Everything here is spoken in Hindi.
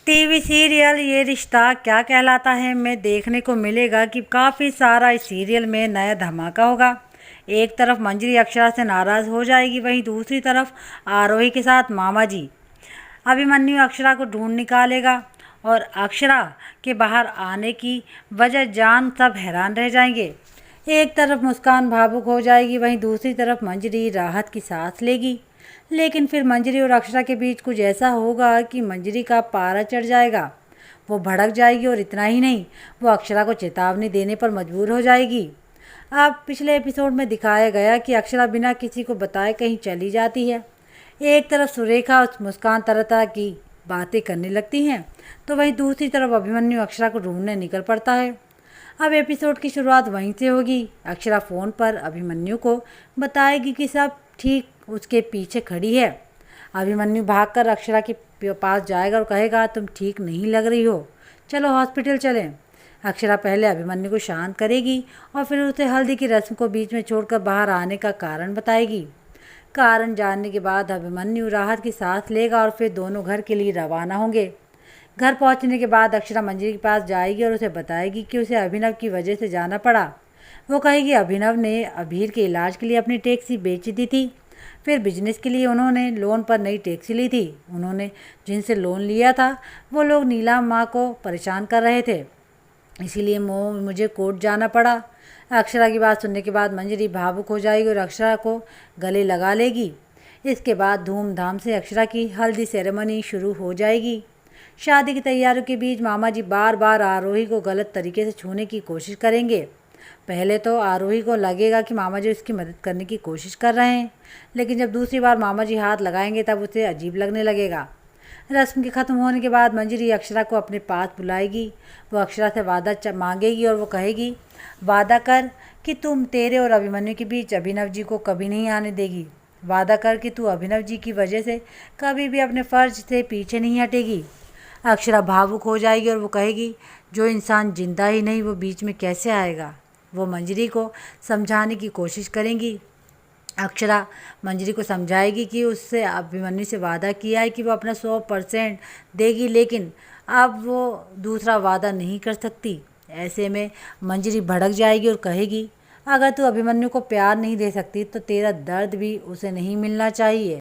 टीवी सीरियल ये रिश्ता क्या कहलाता है में देखने को मिलेगा कि काफ़ी सारा इस सीरियल में नया धमाका होगा। एक तरफ मंजरी अक्षरा से नाराज़ हो जाएगी, वहीं दूसरी तरफ आरोही के साथ मामा जी अभिमन्यु अक्षरा को ढूंढ निकालेगा और अक्षरा के बाहर आने की वजह जान सब हैरान रह जाएंगे। एक तरफ मुस्कान भावुक हो जाएगी, वहीं दूसरी तरफ मंजरी राहत की सांस लेगी। लेकिन फिर मंजरी और अक्षरा के बीच कुछ ऐसा होगा कि मंजरी का पारा चढ़ जाएगा। वो भड़क जाएगी और इतना ही नहीं, वो अक्षरा को चेतावनी देने पर मजबूर हो जाएगी। अब पिछले एपिसोड में दिखाया गया कि अक्षरा बिना किसी को बताए कहीं चली जाती है। एक तरफ सुरेखा और मुस्कान तरह तरह की बातें करने लगती हैं, तो वहीं दूसरी तरफ अभिमन्यु अक्षरा को ढूंढने निकल पड़ता है। अब एपिसोड की शुरुआत वहीं से होगी। अक्षरा फ़ोन पर अभिमन्यु को बताएगी कि सब ठीक उसके पीछे खड़ी है। अभिमन्यु भागकर अक्षरा के पास जाएगा और कहेगा, तुम ठीक नहीं लग रही हो, चलो हॉस्पिटल चलें। अक्षरा पहले अभिमन्यु को शांत करेगी और फिर उसे हल्दी की रस्म को बीच में छोड़कर बाहर आने का कारण बताएगी। कारण जानने के बाद अभिमन्यु राहत की सांस लेगा और फिर दोनों घर के लिए रवाना होंगे। घर पहुंचने के बाद अक्षरा मंजरी के पास जाएगी और उसे बताएगी कि उसे अभिनव की वजह से जाना पड़ा। वो कहेगी अभिनव ने अभीर के इलाज के लिए अपनी टैक्सी बेच दी थी, फिर बिजनेस के लिए उन्होंने लोन पर नई टैक्सी ली थी। उन्होंने जिनसे लोन लिया था वो लोग नीलाम माँ को परेशान कर रहे थे, इसीलिए मुझे कोर्ट जाना पड़ा। अक्षरा की बात सुनने के बाद मंजरी भावुक हो जाएगी और अक्षरा को गले लगा लेगी। इसके बाद धूमधाम से अक्षरा की हल्दी सेरेमनी शुरू हो जाएगी। शादी की तैयारियों के बीच मामा जी बार बार आरोही को गलत तरीके से छूने की कोशिश करेंगे। पहले तो आरोही को लगेगा कि मामा जी उसकी मदद करने की कोशिश कर रहे हैं, लेकिन जब दूसरी बार मामा जी हाथ लगाएंगे तब उसे अजीब लगने लगेगा। रस्म के ख़त्म होने के बाद मंजरी अक्षरा को अपने पास बुलाएगी। वो अक्षरा से वादा मांगेगी और वो कहेगी, वादा कर कि तुम तेरे और अभिमन्यु के बीच अभिनव जी को कभी नहीं आने देगी। वादा कर कि तू अभिनव जी की वजह से कभी भी अपने फ़र्ज से पीछे नहीं हटेगी। अक्षरा भावुक हो जाएगी और वो कहेगी, जो इंसान जिंदा ही नहीं वो बीच में कैसे आएगा। वो मंजरी को समझाने की कोशिश करेंगी। अक्षरा मंजरी को समझाएगी कि उससे अभिमन्यु से वादा किया है कि वो अपना 100% देगी, लेकिन अब वो दूसरा वादा नहीं कर सकती। ऐसे में मंजरी भड़क जाएगी और कहेगी, अगर तू अभिमन्यु को प्यार नहीं दे सकती तो तेरा दर्द भी उसे नहीं मिलना चाहिए।